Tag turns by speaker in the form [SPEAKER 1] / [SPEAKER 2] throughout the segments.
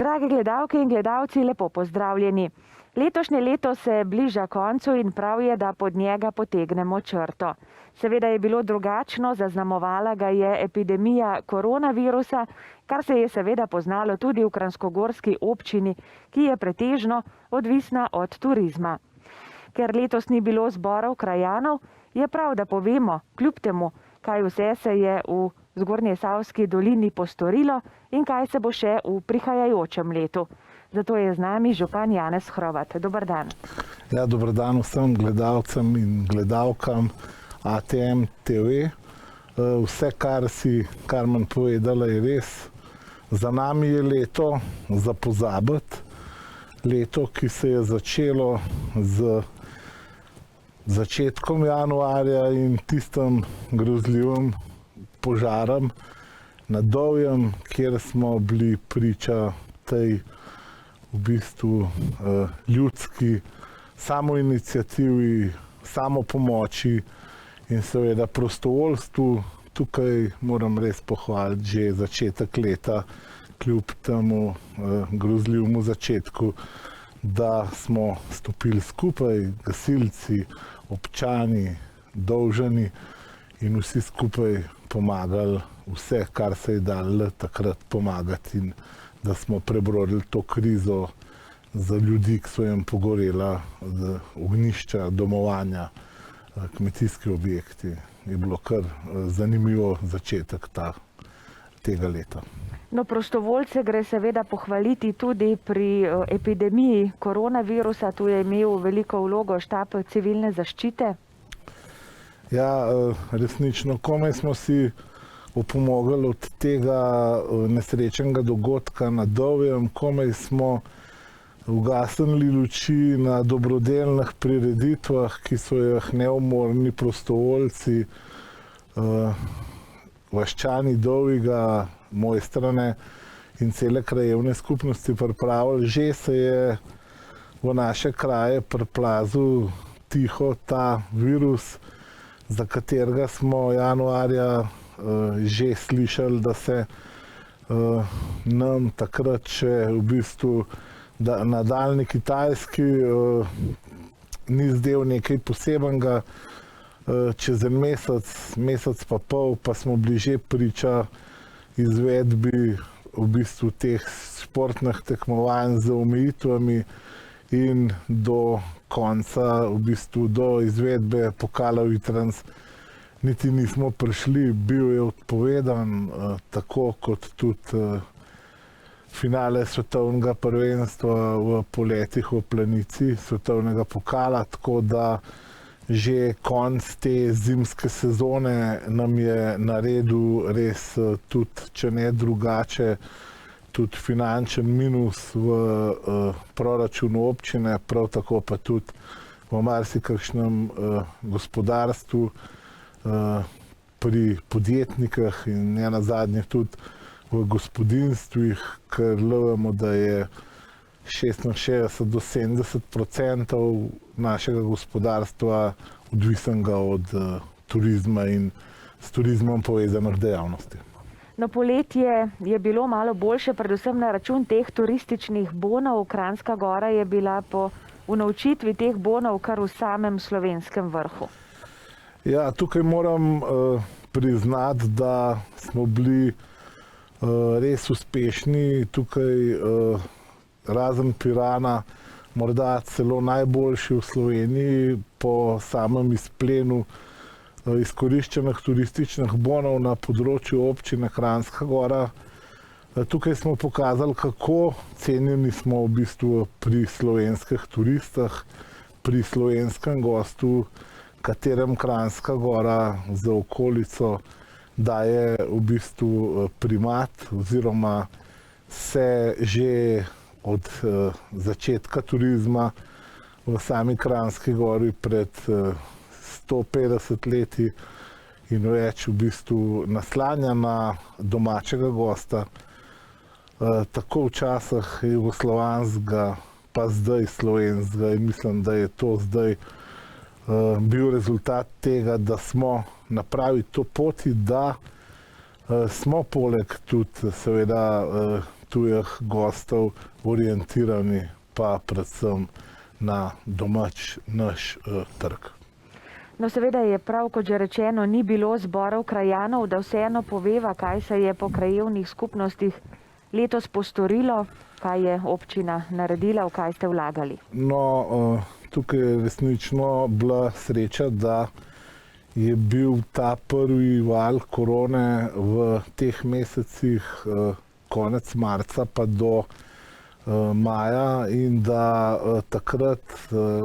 [SPEAKER 1] Drage gledalke in gledalci, lepo pozdravljeni. Letošnje leto se bliža koncu in prav je, da pod njega potegnemo črto. Seveda je bilo drugačno, zaznamovala ga je epidemija koronavirusa, kar se je seveda poznalo tudi v kranjskogorski občini, ki je pretežno odvisna od turizma. Ker letos ni bilo zborov krajanov, je prav, da povemo, kljub temu, kaj vse se je v Zgornjesavski dolini postorilo in kaj se bo še v prihajajočem letu. Zato je z nami župan Janez Hrovat. Dober dan.
[SPEAKER 2] Ja, dober dan vsem gledalcem in gledalkam ATM TV. Vse, kar si Karmen povedala, je res. Za nami je leto za pozabiti. Leto, ki se je začelo z začetkom januarja in tistim grozljivim požarom na Dovjem, kjer smo bili priča tej v bistvu ljudski samoiniciativi, samopomoči in seveda prostovoljstvu. Tukaj moram res pohvaliti že začetek leta, kljub temu grozljivemu začetku, da smo stopili skupaj, gasilci, občani, Dovžani in vsi skupaj pomagali vse, kar se je dalo takrat pomagati in da smo prebrodili to krizo za ljudi, ki so jim pogorela ognjišča, domovanja, kmetijski objekti. Je bilo kar zanimivo začetek tega leta.
[SPEAKER 1] No, prostovoljce gre seveda pohvaliti tudi pri epidemiji koronavirusa. Tu je imel veliko vlogo štab civilne zaščite.
[SPEAKER 2] Ja, resnično, komaj smo si opomogli od tega nesrečnega dogodka na Dovjem, komaj smo ugasnili luči na dobrodelnih prireditvah, ki so jih neumorni prostovoljci, vaščani Dovjega, Mojstrane in cele krajevne skupnosti pripravili. Že se je v naše kraje priplazil tiho ta virus, za katerega smo januarja že slišali, da se nam takrat še v bistvu na daljni Kitajski ni zdel nekaj posebenega. Čez en mesec pa pol pa smo bili že priča izvedbi v bistvu teh športnih tekmovanj z omejitvami in do konca, v bistvu do izvedbe pokala Vitrans niti nismo prišli. Bil je odpovedan, tako kot tudi finale svetovnega prvenstva v poletih v Planici, svetovnega pokala, tako da že konc te zimske sezone nam je naredil res tudi, če ne drugače, tudi finančen minus v proračunu občine, prav tako pa tudi v marsikakšnem gospodarstvu, pri podjetnikih in nenazadnje tudi v gospodinjstvih, ker vemo, da je 66 do 70% našega gospodarstva odvisnega od turizma in s turizmom povezanih dejavnosti.
[SPEAKER 1] No, poletje je bilo malo boljše, predvsem na račun teh turističnih bonov. Kranjska Gora je bila po unovčitvi teh bonov kar v samem slovenskem vrhu.
[SPEAKER 2] Ja, tukaj moram priznati, da smo bili res uspešni. Tukaj razen Pirana, morda celo najboljši v Sloveniji po samem izplenu izkoriščenih turističnih bonov na področju občine Kranjska Gora. Tukaj smo pokazali, kako cenjeni smo v bistvu pri slovenskih turistih, pri slovenskem gostu, katerem Kranjska Gora za okolico daje v bistvu primat, oziroma se že od začetka turizma v sami Kranjski Gori pred 150 leti in več v bistvu naslanja na domačega gosta, tako v časih jugoslovanskega, pa zdaj slovenskega, in mislim, da je to zdaj bil rezultat tega, da smo na pravi to poti, da smo poleg tudi seveda tujih gostov orientirani pa predvsem na domač naš trg.
[SPEAKER 1] No, seveda je prav, kot že rečeno, ni bilo zborov krajanov, da vseeno poveva, kaj se je po krajevnih skupnostih letos postorilo, kaj je občina naredila, v kaj ste vlagali.
[SPEAKER 2] No, tukaj je resnično bila sreča, da je bil ta prvi val korone v teh mesecih konec marca pa do maja in da takrat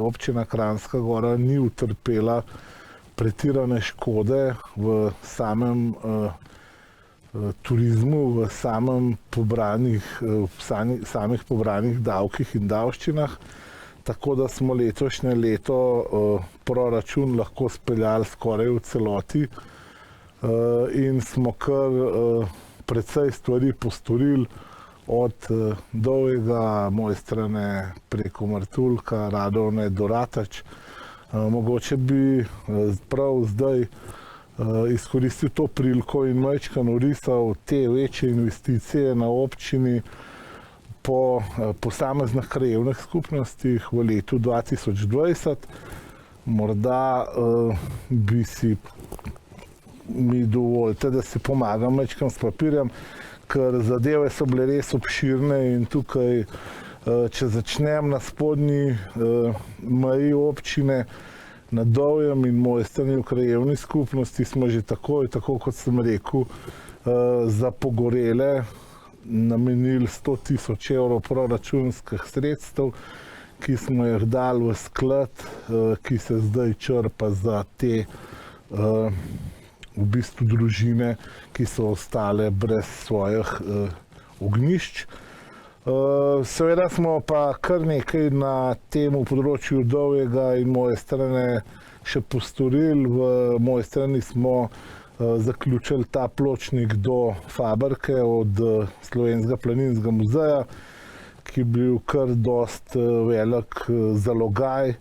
[SPEAKER 2] občina Kranjska Gora ni utrpela pretirane škode v samem turizmu, v samih pobranih davkih in davščinah, tako da smo letošnje leto proračun lahko speljali skoraj v celoti in smo kar precej stvari postorili, od Dolgega, Mojstrane preko Martuljka, Radovne do Ratač. Mogoče bi prav zdaj izkoristil to priliko in majčkeno orisal te večje investicije na občini po posameznih krajevnih skupnostih v letu 2020. Morda bi mi dovolite, da si pomagam majčkeno s papirjem, ker zadeve so bile res obširne in tukaj, če začnem na spodnji meji občine, na Dolgem in Mojstrani v krajevni skupnosti smo že takoj, tako kot sem rekel, za pogorele namenili 100 000 evrov proračunskih sredstev, ki smo jih dali v sklad, ki se zdaj črpa za te v bistvu družine, ki so ostale brez svojih ognjišč. Seveda smo pa kar nekaj na tem področju Dolgega in Mojstrane še postorili. V Mojstrani smo zaključili ta pločnik do Fabrike od Slovenskega planinskega muzeja, ki je bil kar dost velik zalogaj.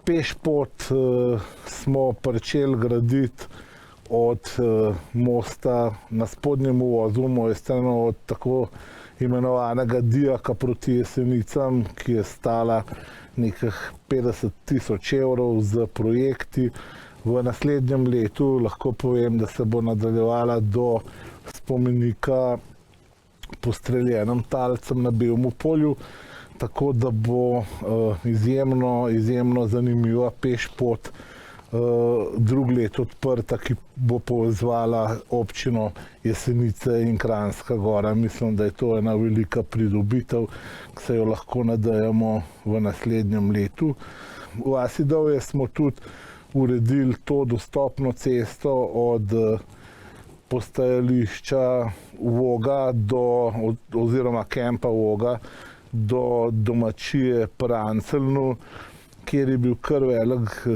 [SPEAKER 2] Pešpot smo pričeli graditi od mosta na spodnjem uvozu v Mojstrano, od tako imenovanega Dijaka proti Jesenicam, ki je stala nekih 50 000 evrov z projekti. V naslednjem letu lahko povem, da se bo nadaljevala do spomenika postreljenim talcem na Belemu polju, tako da bo izjemno zanimiva pešpot drugo leto odprta, ki bo povezvala občino Jesenice in Kranjska Gora. Mislim, da je to ena velika pridobitev, ki se jo lahko nadejamo v naslednjem letu. V vasi Dolje smo tudi uredili to dostopno cesto od postajališča Voga oziroma kempa Voga do domačije pri Anselnu, kjer je bil kar velik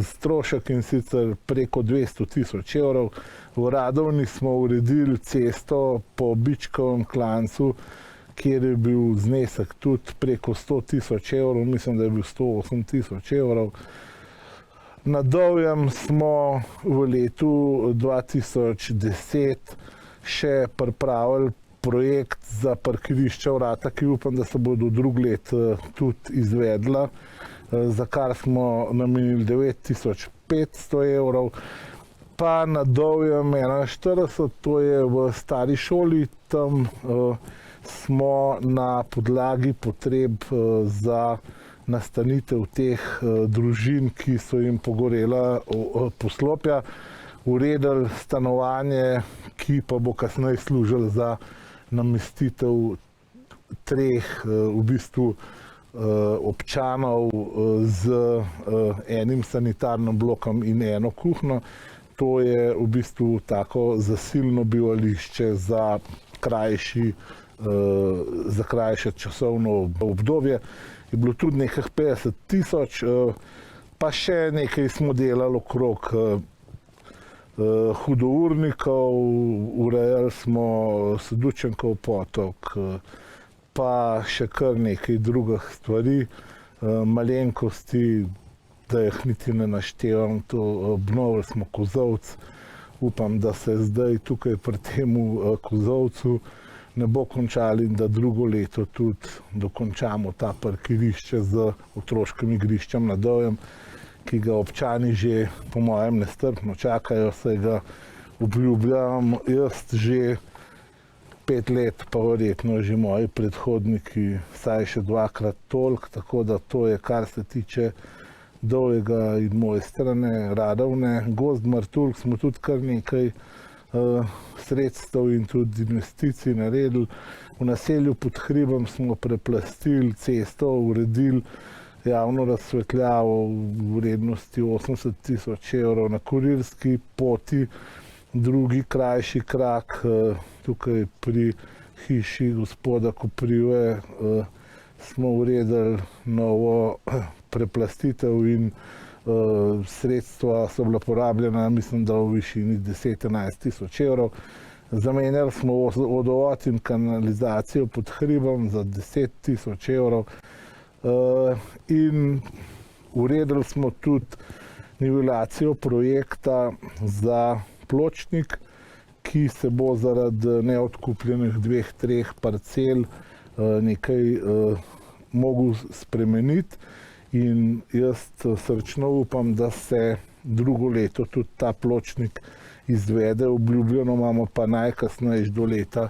[SPEAKER 2] strošek, in sicer preko 200 000 evrov. V Radovni smo uredili cesto po Bičkovem klancu, kjer je bil znesek tudi preko 100 000 evrov, mislim, da je bil 108 000 evrov. Na Dolgem smo v letu 2010 še pripravili projekt za parkirišča Vrata, ki upam, da se bodo drugo leto tudi izvedla, za kar smo namenili 9500 evrov. Pa na Dolgem 41, to je v stari šoli, tam smo na podlagi potreb za nastanitev teh družin, ki so jim pogorela poslopja, uredili stanovanje, ki pa bo kasneje služilo za namestitev treh v bistvu občanov z enim sanitárnym blokom in eno kuhno. To je v bistvu tako zasilno bivališče za krajše časovno obdobje. Je bilo tudi nekaj 50 000, pa še nekaj smo delali okrog hudournikov, urejali smo Sedučenkov potok, pa še kar nekaj drugih stvari, malenkosti, da jih niti ne naštevam. Obnovili smo kozolec. Upam, da se zdaj tukaj pri tem kozolcu ne bo končali in da drugo leto tudi dokončamo ta parkirišče z otroškim igriščem na Dovjem, ki ga občani že po mojem nestrpno čakajo, saj ga obljubljam jaz že 5 let, pa verjetno že moji predhodniki vsaj še 2-krat toliko, tako da to je, kar se tiče Dovjega in Mojstrane, Radovne. Gozd Martuljk smo tudi kar nekaj sredstev in tudi investicij naredili. V naselju pod hribom smo preplastili cesto, uredili javno razsvetljavo v vrednosti 80 000 evrov na kurirski poti. Drugi krajši krak tukaj pri hiši gospoda Koprive smo uredili novo preplastitev in sredstva so bila porabljena, mislim, da v višini 10-11 000 evrov. Zamenjali smo vodovod in kanalizacijo pod hribom za 10 000 evrov in uredili smo tudi nivelacijo projekta za pločnik, ki se bo zaradi neodkupljenih 2-3 parcel nekaj mogel spremeniti. In jaz srčno upam, da se drugo leto tudi ta pločnik izvede. Obljubljeno imamo pa najkasneje do leta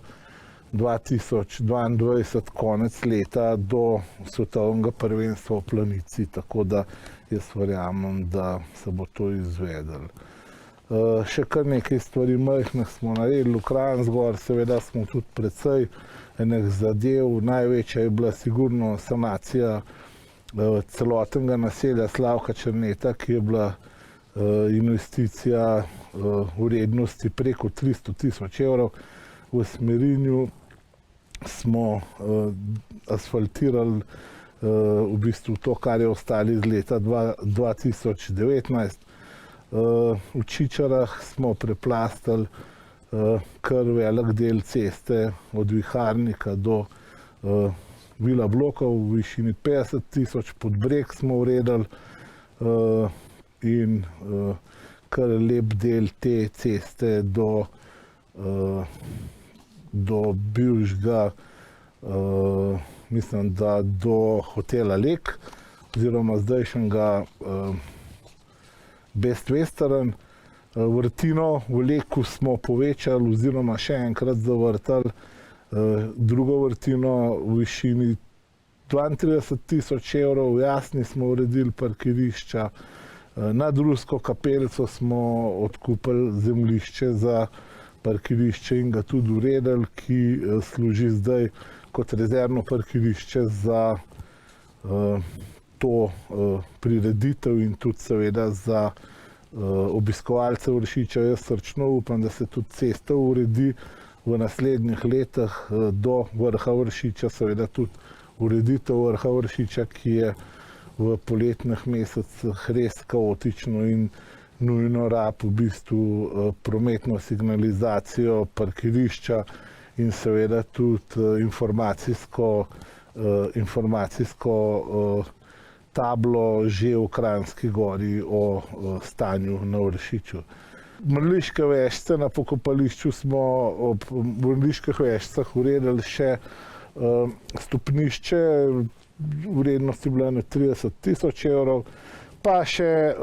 [SPEAKER 2] 2022, konec leta, do svetovnega prvenstva v planici, tako da jaz verjamem, da se bo to izvedelo. Še kar nekaj stvari majhnih smo naredili v Kranjski, seveda smo tudi precej enih zadev. Največja je bila sigurno sanacija celotnega naselja Slavka Černeta, ki je bila investicija v vrednosti preko 300 000 evrov. V Smerinju smo asfaltirali v bistvu to, kar je ostalo iz leta 2019. V Čičarah smo preplastali kar velik del ceste od Viharnika do Vila Blokov v višini 50 000, pod breg smo uredili in kar lep del te ceste do bivšega, mislim, da do hotela Lek oziroma zdajšnjega Best Western. Vrtino v Leku smo povečali oziroma še enkrat zavrtali, drugo vrtino v višini 32 000 evrov. V Jasni smo uredili parkirišča, nad Rusko kapelico smo odkupili zemljišče za parkirišče in ga tudi uredili, ki služi zdaj kot rezervno parkirišče za to prireditev in tudi seveda za obiskovalce Vršiča. Jaz srčno upam, da se tudi cesta uredi v naslednjih letih do vrha Vršiča, seveda tudi ureditev vrha Vršiča, ki je v poletnih mesecih res kaotično in nujno rab v bistvu prometno signalizacijo parkirišča in seveda tudi informacijsko tablo že v Kranjski Gori o stanju na Vršiču. Mrliške vežice, na pokopališču smo ob Mrliških vešicah uredili še stopnišče, vrednost je bila na 30 000 evrov, pa še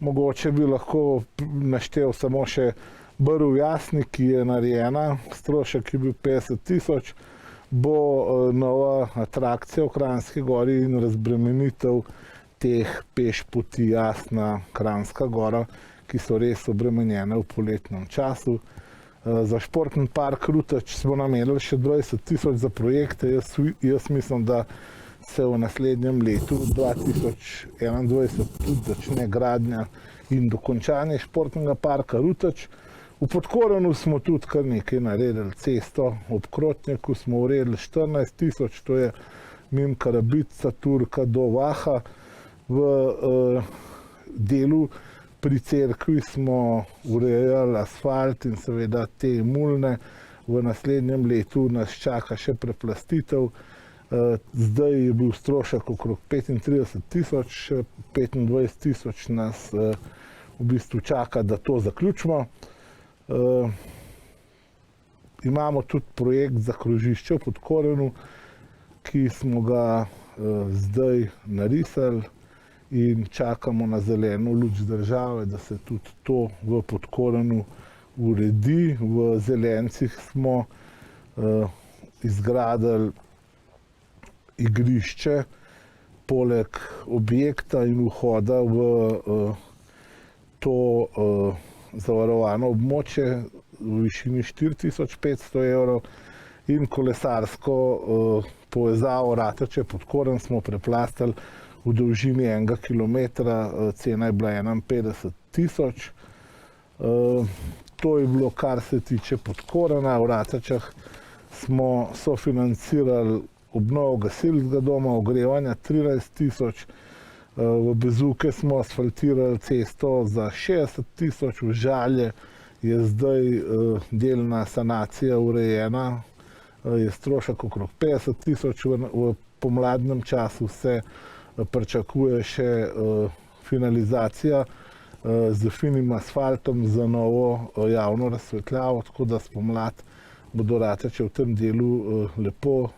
[SPEAKER 2] mogoče bi lahko naštel samo še Brv v Jasni, ki je narejena, strošek je bil 50 000, bo nova atrakcija v Kranjski Gori in razbremenitev teh pešpoti Jasna, Kranjska Gora, ki so res obremenjene v poletnem času. Za športni park Rutač smo namenili še 20 000 za projekte. Jaz mislim, da se v naslednjem letu 2021 tudi začne gradnja in dokončanje športnega parka Rutač. V Podkoranu smo tudi kar nekaj naredili. Cesto ob Krotnjaku smo uredili 14 000, to je mimo Karabica, Turka do Vaha. V delu pri cerkvi smo urejali asfalt in seveda te mulne. V naslednjem letu nas čaka še preplastitev. Zdaj je bil strošek okrog 35 000, 25 000 nas v bistvu čaka, da to zaključimo. Imamo tudi projekt za krožišče v Podkorenu, ki smo ga zdaj narisali in čakamo na zeleno luč države, da se tudi to v Podkorenu uredi. V Zelencih smo izgradili igrišče, poleg objekta in vhoda v to zavarovano območje v višini 4500 evrov in kolesarsko povezavo Rateče-Podkoren smo preplastali v dolžini 1 kilometra, cena je bila 51 000. To je bilo, kar se tiče Podkorena. V Ratečah smo sofinancirali obnovo gasilskega doma, ogrevanja 13 000. V Bezuke smo asfaltirali cesto za 60 000, v Žalje je zdaj delna sanacija urejena, je strošek okrog 50 000, v pomladnem času se pričakuje še finalizacija z finim asfaltom za novo javno razsvetljavo, tako da spomlad bodo Rateče v tem delu lepo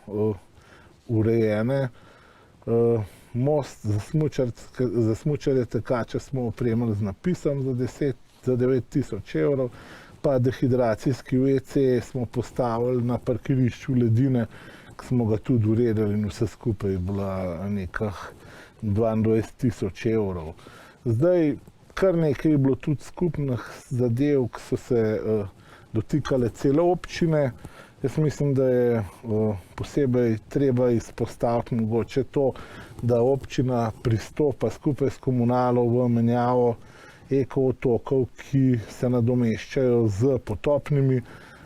[SPEAKER 2] urejene. Most za smučarje tekače smo opremili z napisom za 9 000 evrov, pa dehidracijski WC smo postavili na parkirišču Ledine, ki smo ga tudi uredili in vse skupaj je bila nekah 22 000 evrov. Zdaj, kar nekaj je bilo tudi skupnih zadev, ki so se dotikale cele občine. Jaz mislim, da je posebej treba izpostaviti mogoče to, da občina pristopa skupaj s komunalo v menjavo ekootokov, ki se nadomeščajo z potopnimi,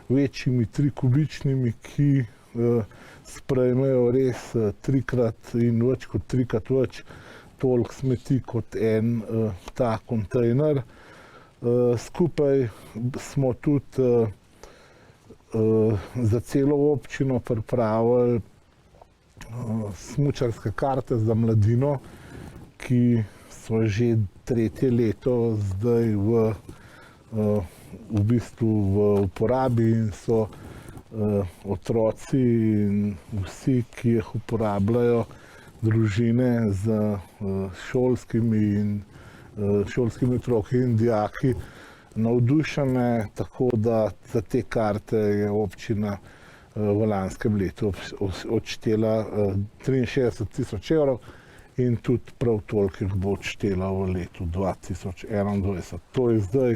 [SPEAKER 2] večjimi 3-kubičnimi, ki sprejmejo res 3-krat in več kot 3-krat več toliko smeti kot en ta kontejner. Skupaj smo tudi za celo občino pripravili smučarske karte za mladino, ki so že 3. leto zdaj v bistvu v uporabi in so otroci in vsi, ki jih uporabljajo, družine z šolskimi otroki in dijaki navdušene, tako da za te karte je občina v lanskem letu odštela 63 000 evrov in tudi prav toliko jih bo odštela v letu 2021. To je zdaj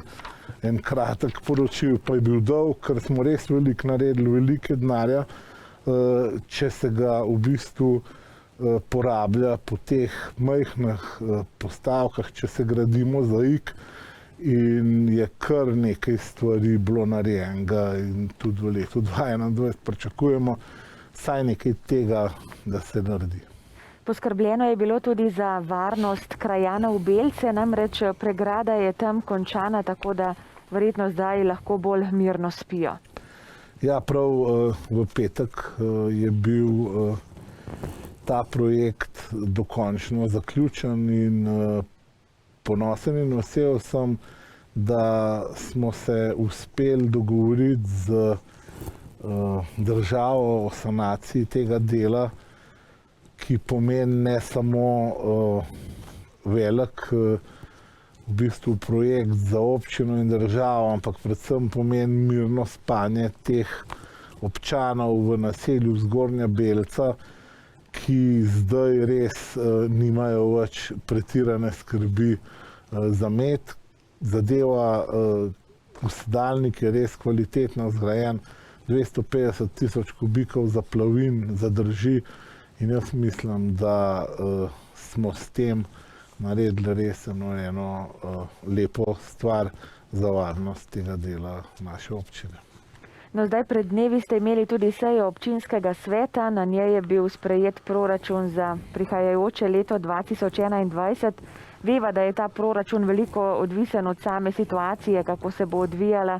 [SPEAKER 2] en kratek poročil, pa je bil dolg, ker smo res veliko naredili, veliko denarja, če se ga v bistvu porablja po teh majhnih postavkah, če se gradi mozaik, in je kar nekaj stvari bilo narejenega in tudi v letu 2021 pričakujemo vsaj nekaj tega, da se naredi.
[SPEAKER 1] Poskrbljeno je bilo tudi za varnost krajanov Belce, namreč pregrada je tam končana, tako da verjetno zdaj lahko bolj mirno spijo.
[SPEAKER 2] Ja, prav v petek je bil ta projekt dokončno zaključen in ponosen in vesel sem, da smo se uspeli dogovoriti z državo o sanaciji tega dela, ki pomeni ne samo velik v bistvu projekt za občino in državo, ampak predvsem pomeni mirno spanje teh občanov v naselju Zgornja Belca, ki zdaj res nimajo več pretirane skrbi za med. Zadeva usedalnik je res kvalitetno zgrajen, 250 000 kubikov zaplavin zadrži in jaz mislim, da smo s tem naredili res eno lepo stvar za varnost tega dela naše občine.
[SPEAKER 1] No, zdaj pred dnevi ste imeli tudi sejo občinskega sveta, na njej je bil sprejet proračun za prihajajoče leto 2021. Veva, da je ta proračun veliko odvisen od same situacije, kako se bo odvijala,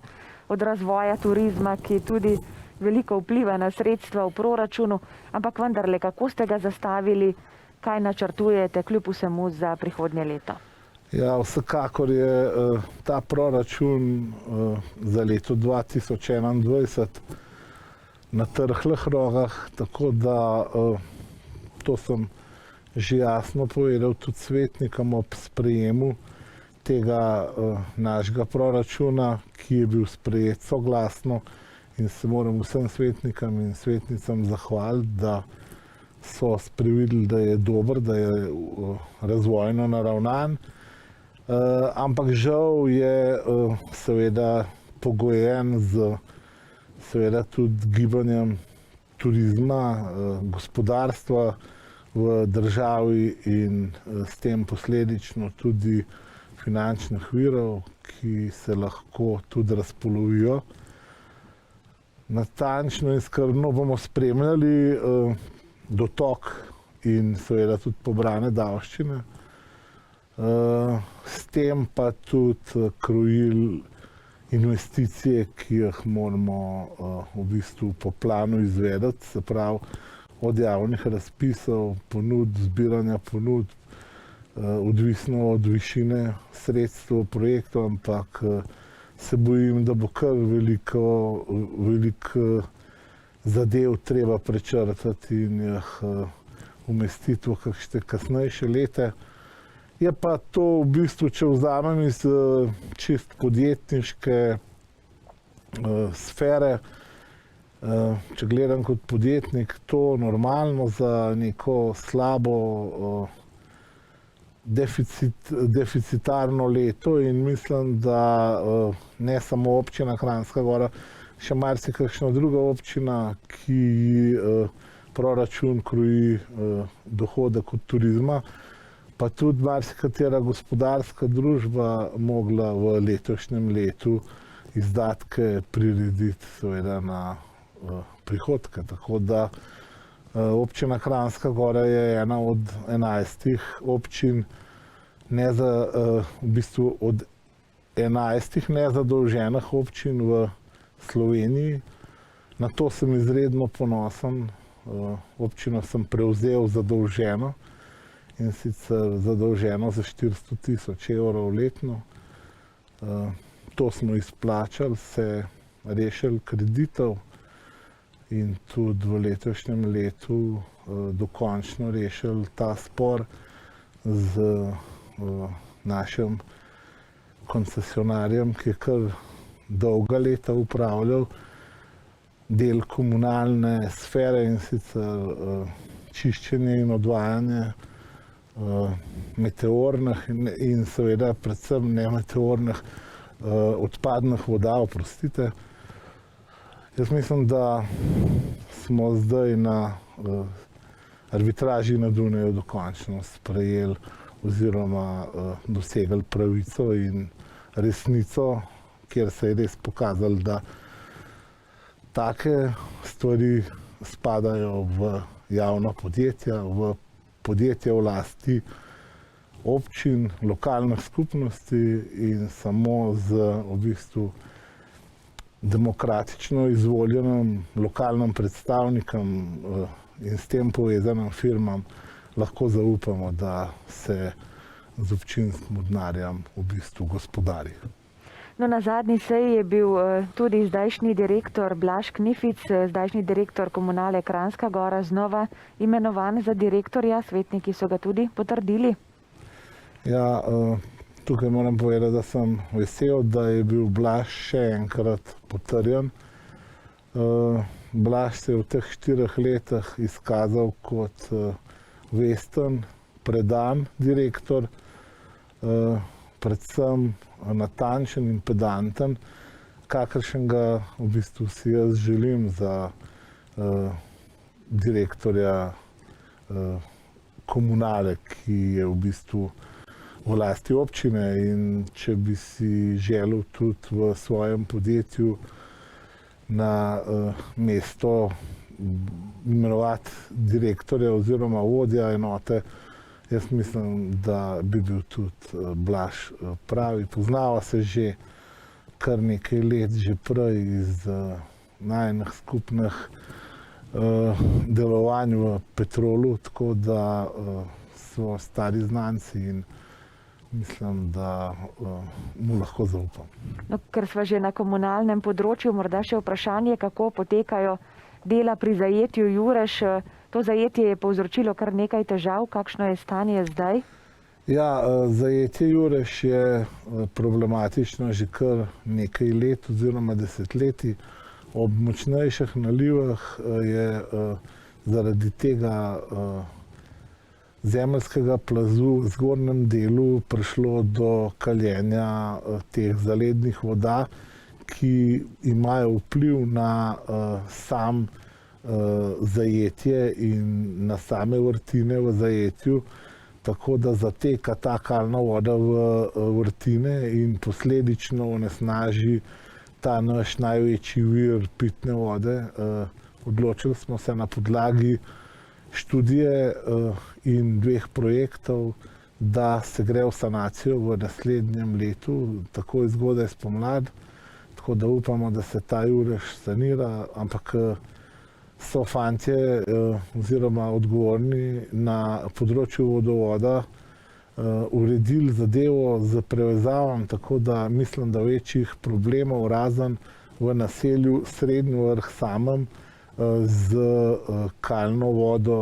[SPEAKER 1] od razvoja turizma, ki tudi veliko vpliva na sredstva v proračunu, ampak vendarle, kako ste ga zastavili, kaj načrtujete kljub vsemu za prihodnje leto?
[SPEAKER 2] Ja, vsekakor je ta proračun za leto 2021 na trhlih rokah, tako da to sem že jasno povedal tudi svetnikom ob sprejemu tega našega proračuna, ki je bil sprejet soglasno, in se moram vsem svetnikom in svetnicam zahvaliti, da so sprevideli, da je dober, da je razvojno naravnan, ampak žal je seveda pogojen z seveda tudi gibanjem turizma, gospodarstva v državi in s tem posledično tudi finančnih virov, ki se lahko tudi razpolovijo. Natančno in skrbno bomo spremljali dotok in seveda tudi pobrane davščine, s tem pa tudi krojili investicije, ki jih moramo v bistvu po planu izvedeti, se pravi od javnih razpisov, ponudb, zbiranja ponudb, odvisno od višine sredstev projektov, ampak se bojim, da bo kar veliko zadev treba prečrtati in jih umestiti v kakšne kasnejše leta. Je pa to v bistvu, če vzamem iz čist podjetniške sfere, če gledam kot podjetnik, to normalno za neko slabo deficitarno leto, in mislim, da ne samo občina Kranjska Gora, še marsikakšna druga občina, ki proračun kroji dohodek od turizma, pa tudi marsikatera gospodarska družba mogla v letošnjem letu izdatke prirediti seveda na prihodke. Tako da občina Kranjska Gora je ena od 11 občin, v bistvu od 11 nezadolženih občin v Sloveniji. Na to sem izredno ponosen. Občino sem prevzel zadolženo, in sicer zadolženo za 400 000 evrov letno. To smo izplačali, se rešili kreditov in tudi v letošnjem letu dokončno rešili ta spor z našim koncesionarjem, ki je kar dolga leta upravljal del komunalne sfere, in sicer čiščenje in odvajanje meteornih in seveda predvsem nemeteornih odpadnih voda, oprostite. Jaz mislim, da smo zdaj na arbitraži na Dunaju dokončno sprejeli oziroma dosegli pravico in resnico, kjer se je res pokazalo, da take stvari spadajo v javna podjetja, v podjetja v lasti občin, lokalnih skupnosti, in samo z v bistvu demokratično izvoljenim lokalnim predstavnikom in s tem povezanim firmam lahko zaupamo, da se z občinskim denarjem v bistvu gospodari.
[SPEAKER 1] No, na zadnji seji je bil tudi zdajšnji direktor Blaž Knific, zdajšnji direktor Komunale Kranjska Gora, znova imenovan za direktorja. Svetniki so ga tudi potrdili. Ja,
[SPEAKER 2] tukaj moram povedati, da sem vesel, da je bil Blaž še enkrat potrjen. Blaž se je v teh 4 letih izkazal kot vesten, predan direktor, predvsem natančen in pedanten, kakršnega v bistvu si jaz želim za direktorja komunale, ki je v bistvu v lasti občine, in če bi si želel tudi v svojem podjetju na mesto imenovati direktorja oziroma vodja enote, jaz mislim, da bi bil tudi Blaž pravi. Poznava se že kar nekaj let, že prej iz najinih skupnih delovanj v Petrolu, tako da so stari znanci in mislim, da mu lahko zaupam.
[SPEAKER 1] No, ker sva že na komunalnem področju, morda še vprašanje, kako potekajo dela pri zajetju Jurež. To zajetje je povzročilo kar nekaj težav. Kakšno je stanje zdaj?
[SPEAKER 2] Ja, zajetje Jurež je problematično že kar nekaj let oziroma desetletij. Ob močnejših nalivah je zaradi tega zemeljskega plazu v zgornjem delu prišlo do kaljenja teh zalednih voda, ki imajo vpliv na sam zajetje in na same vrtine v zajetju, tako da zateka ta kalna voda v vrtine in posledično onesnaži ta naš največji vir pitne vode. Odločili smo se na podlagi študije in 2 projektov, da se gre v sanacijo v naslednjem letu, takoj zgodaj spomladi, tako da upamo, da se ta Jurež sanira, ampak so fantje oziroma odgovorni na področju vodovoda uredili zadevo z prevezavom, tako da mislim, da večjih problemov razen v naselju Srednji Vrh samem z kalno vodo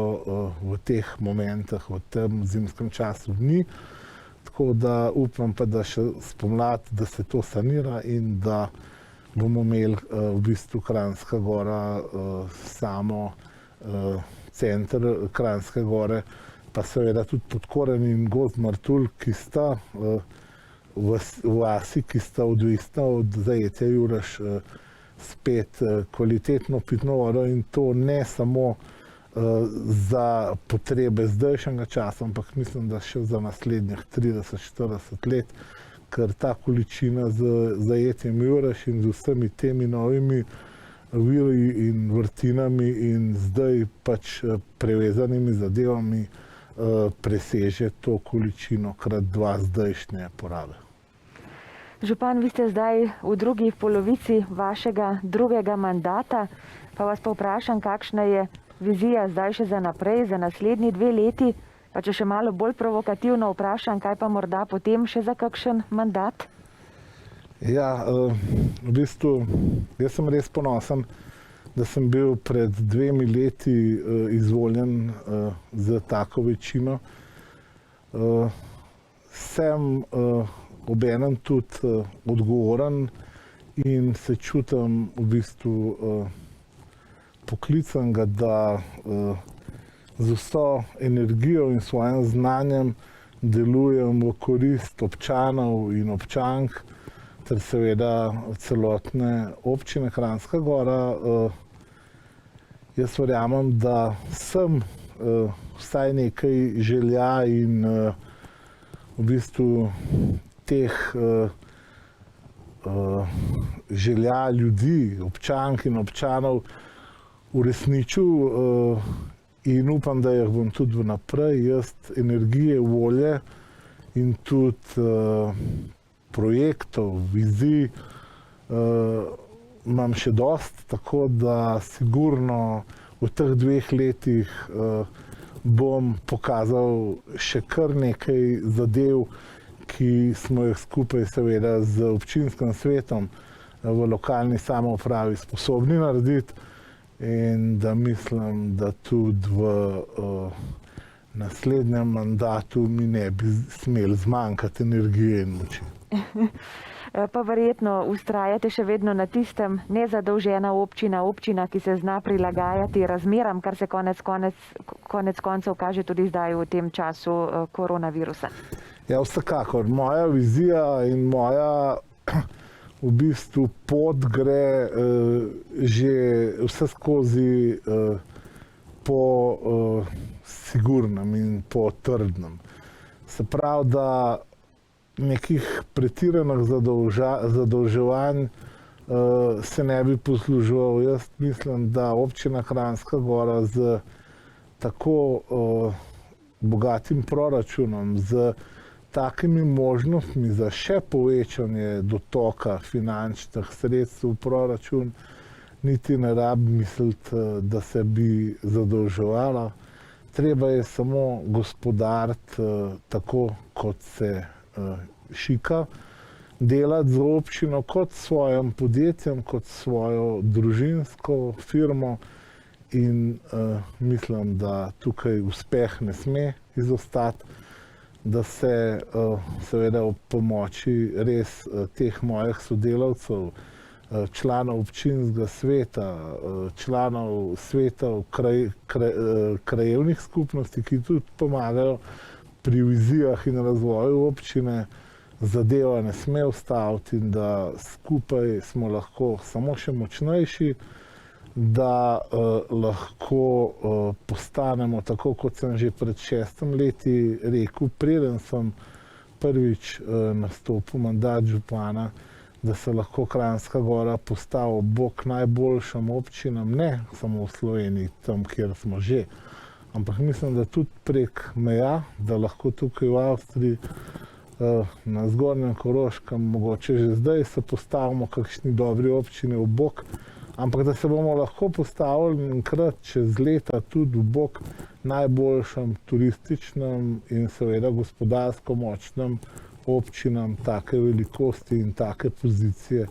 [SPEAKER 2] v teh momentih, v tem zimskem času ni. Tako da upam pa, da še spomladi, da se to sanira in da bomo imeli v bistvu Kranjska Gora samo center Kranjske Gore, pa seveda tudi Podkoren in Gozd Martuljk, ki sta v vasi, ki sta odvisna od zajetja Jurež, spet kvalitetno pitno vodo in to ne samo za potrebe zdajšnjega časa, ampak mislim, da še za naslednjih 30-40 let, ker ta količina z zajetjem Jurež in z vsemi temi novimi viri in vrtinami in zdaj pač prevezanimi zadevami preseže to količino krat 2 zdajšnje porabe.
[SPEAKER 1] Župan, vi ste zdaj v drugi polovici vašega drugega mandata, pa vas pa vprašam, kakšna je vizija zdaj še za naprej, za naslednji 2 leti, pa če še malo bolj provokativno vprašam, kaj pa morda potem še za kakšen mandat?
[SPEAKER 2] Ja, v bistvu, jaz sem res ponosen, da sem bil pred 2 leti izvoljen z tako večino. Sem obenem tudi odgovoren in se čutim v bistvu poklicanega, da z vso energijo in svojim znanjem delujem v korist občanov in občank ter seveda celotne občine Kranjska Gora. Jaz verjamem, da sem vsaj nekaj želja in v bistvu teh želja ljudi, občank in občanov uresničil in upam, da jih bom tudi vnaprej. Jaz energije, volje in tudi projektov, vizij imam še dosti, tako da sigurno v teh 2 letih bom pokazal še kar nekaj zadev, ki smo jih skupaj seveda z občinskim svetom v lokalni samoupravi sposobni narediti in da mislim, da tudi v naslednjem mandatu mi ne bi smeli zmanjkati energije in moči.
[SPEAKER 1] Pa verjetno vztrajate še vedno na tistem, nezadolžena občina, občina, ki se zna prilagajati razmeram, kar se konec koncev kaže tudi zdaj v tem času koronavirusa.
[SPEAKER 2] Ja, vsekakor. Moja vizija in moja v bistvu pot gre že vse skozi po sigurnem in po trdnem. Se pravi, da nekih pretiranih zadolževanj se ne bi posluževal. Jaz mislim, da občina Kranjska Gora z tako bogatim proračunom, z takimi možnostmi za še povečanje dotoka finančnih sredstev v proračun, niti ne rabi misliti, da se bi zadolževala. Treba je samo gospodariti tako, kot se šika, delati z občino kot svojim podjetjem, kot svojo družinsko firmo in mislim, da tukaj uspeh ne sme izostati, da se seveda ob pomoči res teh mojih sodelavcev, članov občinskega sveta, članov svetov krajevnih skupnosti, ki tudi pomagajo pri vizijah in razvoju občine, zadeva ne sme ustaviti in da skupaj smo lahko samo še močnejši, da lahko postanemo, tako kot sem že pred 6 leti rekel, preden sem prvič nastopil mandat župana, da se lahko Kranjska Gora postavi ob bok najboljšim občinam, ne samo v Sloveniji, tam, kjer smo že, ampak mislim, da tudi prek meja, da lahko tukaj v Avstriji, na Zgornjem Koroškem, mogoče že zdaj se postavimo kakšni dobri občini v bok, ampak da se bomo lahko postavili enkrat čez leta tudi v bok najboljšim turističnim in seveda gospodarsko močnim občinam take velikosti in take pozicije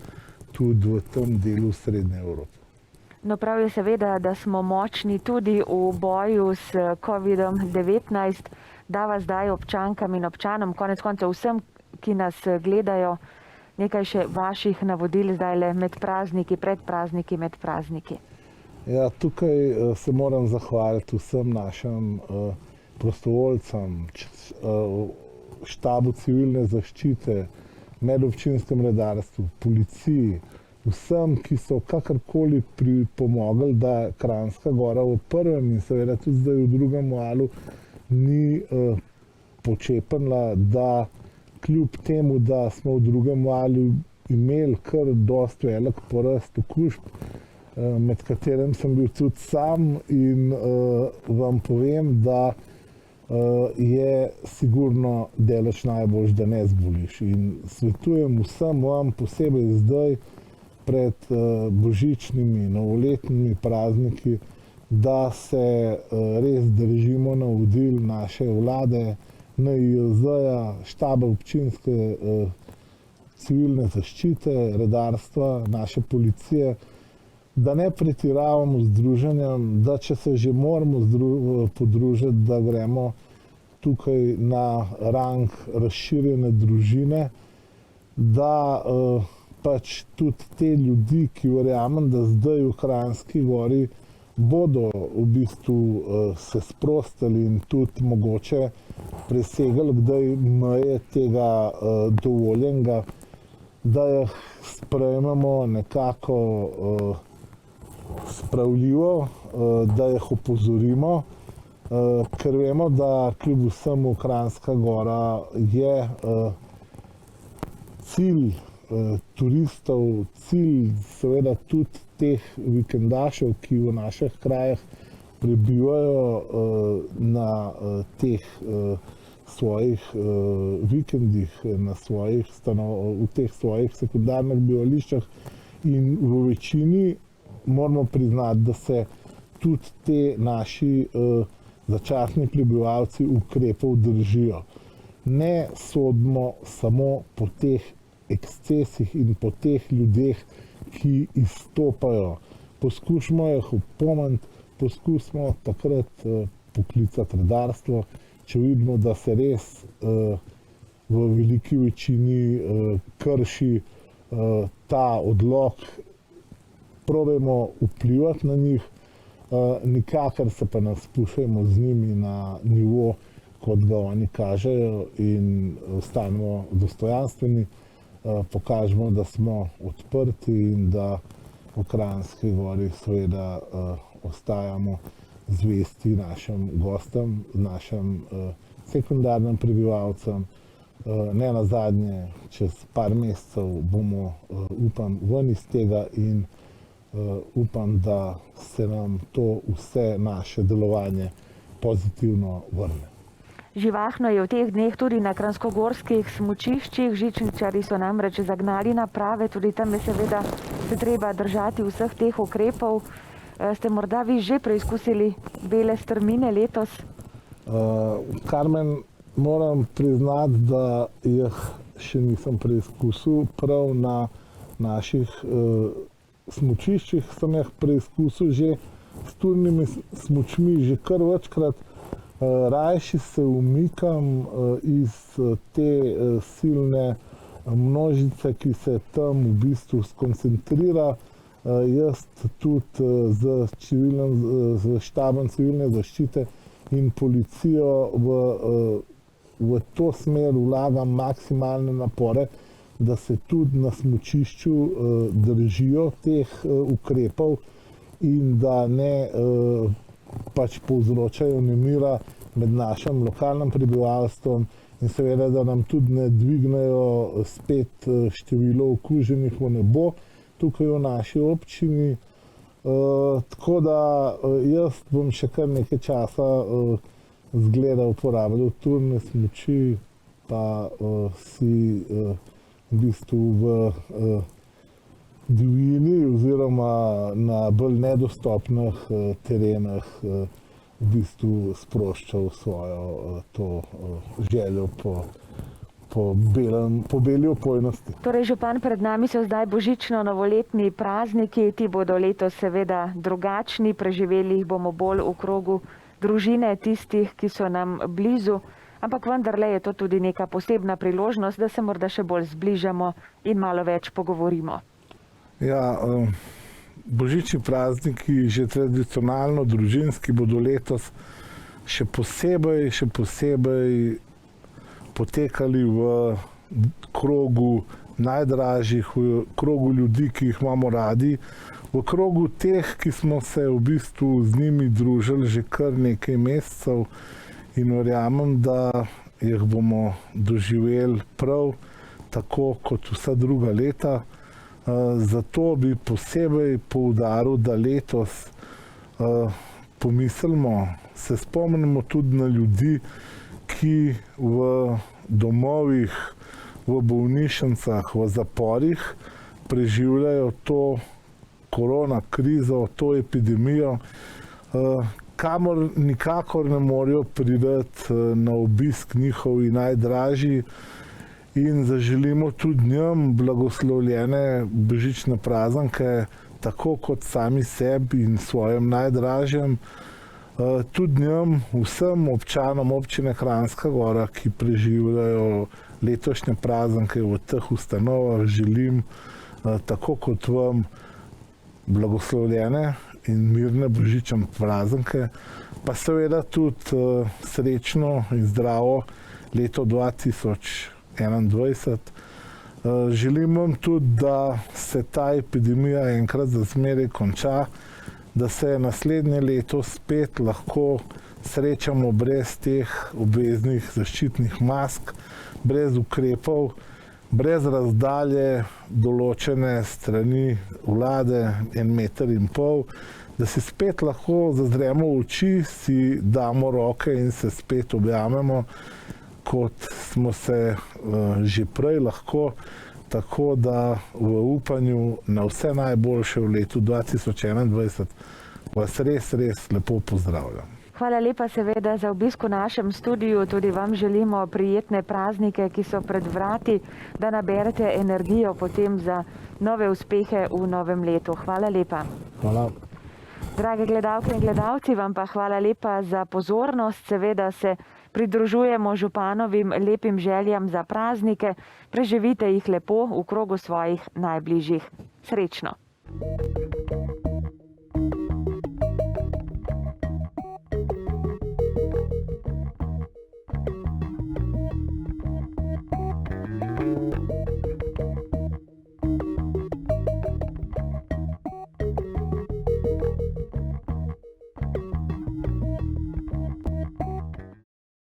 [SPEAKER 2] tudi v tem delu Srednje Evrope.
[SPEAKER 1] No, prav je seveda, da smo močni tudi v boju s COVID-19, da vas zdaj občankam in občanom, konec koncev vsem, ki nas gledajo, nekaj še vaših navodil zdaj med prazniki, pred prazniki, med prazniki.
[SPEAKER 2] Ja, tukaj se moram zahvaliti vsem našim prostovoljcem, štabu civilne zaščite, medobčinskem redarstvu, policiji, vsem, ki so kakorkoli pripomogli, da Kranjska Gora v prvem in seveda tudi zdaj v drugem valu ni počepnila, da kljub temu, da smo v drugem valu imeli kar dosti velik porast okužb, med katerim sem bil tudi sam in vam povem, da je sigurno daleč najboljš, da ne zboliš. In svetujem vsem vam, posebej zdaj pred božičnimi, novoletnimi prazniki, da se res držimo navodil naše vlade, NIJZ-ja, štaba občinske civilne zaščite, redarstva, naše policije, da ne pretiravamo z druženjem, da če se že moramo podružiti, da gremo tukaj na rang razširjene družine, da pač tudi te ljudi, ki verjamem, da zdaj v Kranjski Gori bodo v bistvu se sprostili in tudi mogoče presegli kdaj meje tega dovoljenega, da jih sprejmemo nekako spravljivo, da jih opozorimo, ker vemo, da kljub vsemu Kranjska Gora je cilj turistov, cilj seveda tudi teh vikendašev, ki v naših krajih prebivajo na teh svojih vikendih, v teh svojih sekundarnih bivališčih in v večini moramo priznati, da se tudi te naši začasni prebivalci ukrepov držijo. Ne sodimo samo po teh ekscesih in po teh ljudeh, ki izstopajo. Poskušamo jih opomniti, poskusimo takrat poklicati redarstvo, če vidimo, da se res v veliki večini krši ta odlok, probajmo vplivati na njih, nikakor se pa ne spuščajmo z njimi na nivo, kot ga oni kažejo, in ostanemo dostojanstveni, pokažemo, da smo odprti in da v Kranjski Gori seveda ostajamo zvesti našim gostom, našim sekundarnim prebivalcem. Ne nazadnje, čez par mesecev bomo, upam, ven iz tega in upam, da se nam to vse naše delovanje pozitivno vrne.
[SPEAKER 1] Živahno je v teh dneh tudi na kranjskogorskih smučiščih. Žičničarji so namreč zagnali naprave, tudi tam je seveda se treba držati vseh teh ukrepov. Ste morda vi že preizkusili bele strmine letos?
[SPEAKER 2] Karmen, moram priznati, da jih še nisem preizkusil. Prav na naših smučiščih sem jih preizkusil že, s turnimi smučmi že kar večkrat. Rajši se umikam iz te silne množice, ki se tam v bistvu skoncentrira. Jaz tudi z štabom civilne zaščite in policijo v to smer vlagam maksimalne napore, da se tudi na smučišču držijo teh ukrepov in da ne pač povzročajo nemira med našim lokalnim prebivalstvom in seveda, da nam tudi ne dvignejo spet število okuženih v nebo tukaj v naši občini. Tako da jaz bom še kar nekaj časa zgleda uporabljal turne smuči, pa si v bistvu v divjini oziroma na bolj nedostopnih terenih v bistvu sproščal svojo to željo po beli opojnosti.
[SPEAKER 1] Torej, župan, pred nami so zdaj božično-novoletni prazniki, ti bodo letos seveda drugačni, preživeli jih bomo bolj v krogu družine tistih, ki so nam blizu, ampak vendarle je to tudi neka posebna priložnost, da se morda še bolj zbližamo in malo več pogovorimo.
[SPEAKER 2] Ja, božični prazniki, že tradicionalno družinski, bodo letos še posebej potekali v krogu najdražjih, v krogu ljudi, ki jih imamo radi, v krogu teh, ki smo se v bistvu z njimi družili že kar nekaj mesecev in verjamem, da jih bomo doživeli prav tako kot vsa druga leta. Zato bi posebej poudaril, da letos pomislimo, se spomnimo tudi na ljudi, ki v domovih, v bolnišnicah, v zaporih preživljajo to korona krizo, to epidemijo, kamor nikakor ne morejo priti na obisk njihovi najdražji. In zaželimo tudi njim blagoslovljene božične praznike, tako kot sami sebi in svojim najdražjim. Tudi njim, vsem občanom občine Kranjska Gora, ki preživljajo letošnje praznike v teh ustanovah, želim, tako kot vam, blagoslovljene in mirne božične praznike, pa seveda tudi srečno in zdravo leto 2021. Želim vam tudi, da se ta epidemija enkrat za zmeraj konča, da se naslednje leto spet lahko srečamo brez teh obveznih zaščitnih mask, brez ukrepov, brez razdalje določene strani vlade 1,5 metra, da si spet lahko zazremo v oči, si damo roke in se spet objamemo, kot smo se že prej lahko, tako da v upanju na vse najboljše v letu 2021 vas res lepo pozdravljam.
[SPEAKER 1] Hvala lepa seveda za obisk v našem studiu, tudi vam želimo prijetne praznike, ki so pred vrati, da naberete energijo potem za nove uspehe v novem letu. Hvala lepa.
[SPEAKER 2] Hvala.
[SPEAKER 1] Drage gledalke in gledalci, vam pa hvala lepa za pozornost. Seveda se pridružujemo županovim lepim željam za praznike. Preživite jih lepo v krogu svojih najbližjih. Srečno!